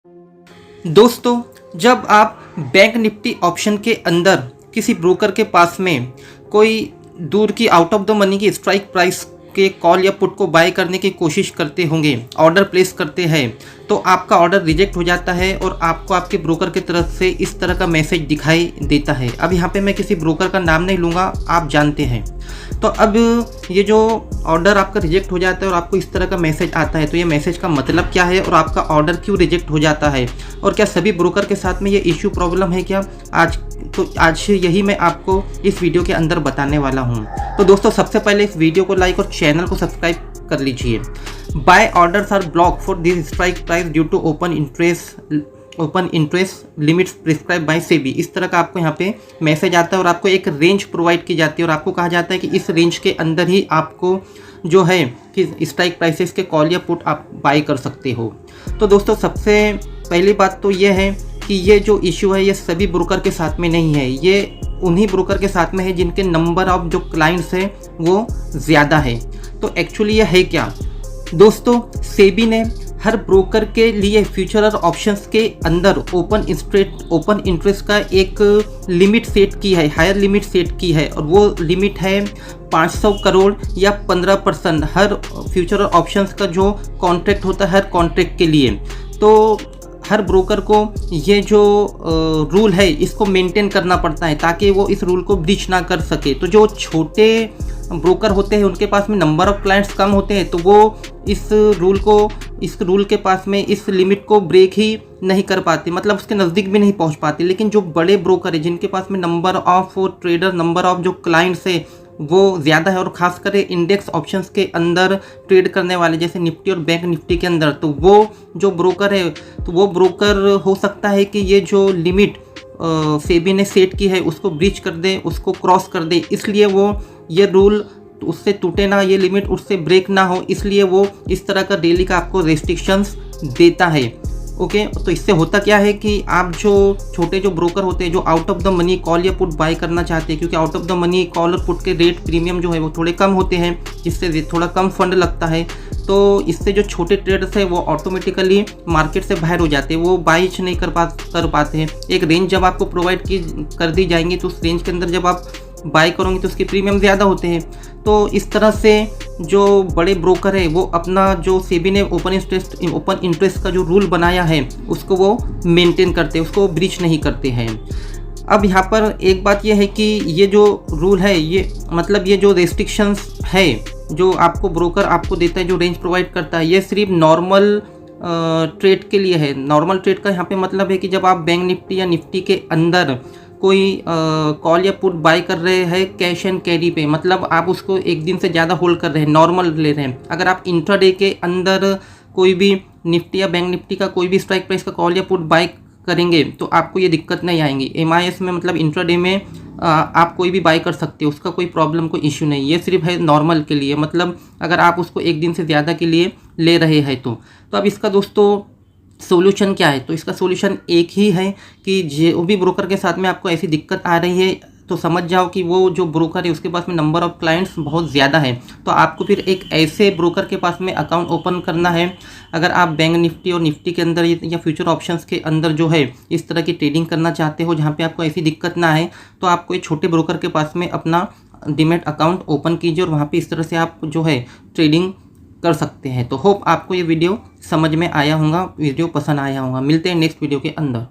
दोस्तों, जब आप बैंक निफ्टी ऑप्शन के अंदर किसी ब्रोकर के पास में कोई दूर की आउट ऑफ द मनी की स्ट्राइक प्राइस के कॉल या पुट को बाय करने की कोशिश करते होंगे, ऑर्डर प्लेस करते हैं, तो आपका ऑर्डर रिजेक्ट हो जाता है और आपको आपके ब्रोकर की तरफ से इस तरह का मैसेज दिखाई देता है। अब यहाँ पे मैं किसी ब्रोकर का नाम नहीं लूँगा, आप जानते हैं। तो अब ये जो ऑर्डर आपका रिजेक्ट हो जाता है और आपको इस तरह का मैसेज आता है, तो ये मैसेज का मतलब क्या है और आपका ऑर्डर क्यों रिजेक्ट हो जाता है और क्या सभी ब्रोकर के साथ में ये इश्यू प्रॉब्लम है क्या? आज यही मैं आपको इस वीडियो के अंदर बताने वाला हूँ। तो दोस्तों, सबसे पहले इस वीडियो को लाइक और चैनल को सब्सक्राइब कर लीजिए। Buy orders are block for this strike price due to open interest limits prescribe by SEBI. इस तरह का आपको यहाँ पे मैसेज आता है और आपको एक रेंज प्रोवाइड की जाती है और आपको कहा जाता है कि इस रेंज के अंदर ही आपको जो है कि स्ट्राइक प्राइसेस के कॉल या पुट आप बाय कर सकते हो। तो दोस्तों, सबसे पहली बात तो ये है कि ये जो इशू है ये सभी ब्रोकर के साथ में नहीं है, ये उन्हीं ब्रोकर के साथ में है जिनके नंबर ऑफ जो क्लाइंट्स हैं वो ज़्यादा है। तो एक्चुअली ये है क्या दोस्तों, सेबी ने हर ब्रोकर के लिए फ्यूचर और ऑप्शंस के अंदर ओपन इंटरेस्ट का एक लिमिट सेट की है, हायर लिमिट सेट की है और वो लिमिट है 500 करोड़ या 15% हर फ्यूचर और ऑप्शंस का जो कॉन्ट्रैक्ट होता है हर कॉन्ट्रैक्ट के लिए। तो हर ब्रोकर को ये जो रूल है इसको मेंटेन करना पड़ता है ताकि वो इस रूल को ब्रीच ना कर सके। तो जो छोटे ब्रोकर होते हैं उनके पास में नंबर ऑफ क्लाइंट्स कम होते हैं, तो वो इस रूल के पास में इस लिमिट को ब्रेक ही नहीं कर पाते, मतलब उसके नज़दीक भी नहीं पहुंच पाते। लेकिन जो बड़े ब्रोकर है जिनके पास में number of trader, number of जो क्लाइंट्स है वो ज़्यादा है और ख़ासकर इंडेक्स ऑप्शंस के अंदर ट्रेड करने वाले जैसे निफ्टी और बैंक निफ्टी के अंदर, तो वो जो ब्रोकर है तो वो ब्रोकर हो सकता है कि ये जो लिमिट सेबी ने सेट की है उसको ब्रीच कर दे, उसको क्रॉस कर दे, इसलिए वो ये रूल उससे टूटे ना, ये लिमिट उससे ब्रेक ना हो, इसलिए वो इस तरह का डेली का आपको रेस्ट्रिक्शंस देता है। ओके, तो इससे होता क्या है कि आप जो छोटे जो ब्रोकर होते हैं जो out of the money call या पुट बाय करना चाहते हैं, क्योंकि out of the money call और पुट के रेट प्रीमियम जो है वो थोड़े कम होते हैं, जिससे थोड़ा कम फंड लगता है, तो इससे जो छोटे ट्रेडर्स हैं वो ऑटोमेटिकली मार्केट से बाहर हो जाते हैं, वो बाई नहीं कर पाते हैं। एक रेंज जब आपको प्रोवाइड कर दी जाएंगी तो उस रेंज के अंदर जब आप बाय करोगे तो उसके प्रीमियम ज़्यादा होते हैं। तो इस तरह से जो बड़े ब्रोकर है वो अपना जो सेबी ने ओपन इंटरेस्ट का जो रूल बनाया है उसको वो मेंटेन करते हैं, उसको ब्रीच नहीं करते हैं। अब यहाँ पर एक बात ये है कि ये जो रूल है ये मतलब ये जो रेस्ट्रिक्शंस है जो आपको ब्रोकर आपको देता है, जो रेंज प्रोवाइड करता है, ये सिर्फ नॉर्मल ट्रेड के लिए है। नॉर्मल ट्रेड का यहाँ पे मतलब है कि जब आप बैंक निफ्टी या निफ्टी के अंदर कोई कॉल या पुट बाय कर रहे हैं कैश एंड कैरी पे, मतलब आप उसको एक दिन से ज़्यादा होल्ड कर रहे हैं, नॉर्मल ले रहे हैं। अगर आप इंट्राडे के अंदर कोई भी निफ्टी या बैंक निफ्टी का कोई भी स्ट्राइक प्राइस का कॉल या पुट बाय करेंगे तो आपको ये दिक्कत नहीं आएंगी। MIS में मतलब इंट्राडे में आप कोई भी बाय कर सकते हो, उसका कोई प्रॉब्लम कोई इश्यू नहीं। ये सिर्फ है नॉर्मल के लिए, मतलब अगर आप उसको एक दिन से ज़्यादा के लिए ले रहे हैं तो अब इसका दोस्तों सोल्यूशन क्या है? तो इसका सोल्यूशन एक ही है कि जो भी ब्रोकर के साथ में आपको ऐसी दिक्कत आ रही है तो समझ जाओ कि वो जो ब्रोकर है उसके पास में नंबर ऑफ़ क्लाइंट्स बहुत ज़्यादा है। तो आपको फिर एक ऐसे ब्रोकर के पास में अकाउंट ओपन करना है। अगर आप बैंक निफ्टी और निफ्टी के अंदर या फ्यूचर ऑप्शंस के अंदर जो है इस तरह की ट्रेडिंग करना चाहते हो जहाँ पे आपको ऐसी दिक्कत ना आए, तो आपको एक छोटे ब्रोकर के पास में अपना डीमैट अकाउंट ओपन कीजिए और वहाँ पर इस तरह से आप जो है ट्रेडिंग कर सकते हैं। तो होप आपको ये वीडियो समझ में आया होगा, वीडियो पसंद आया होगा। मिलते हैं नेक्स्ट वीडियो के अंदर।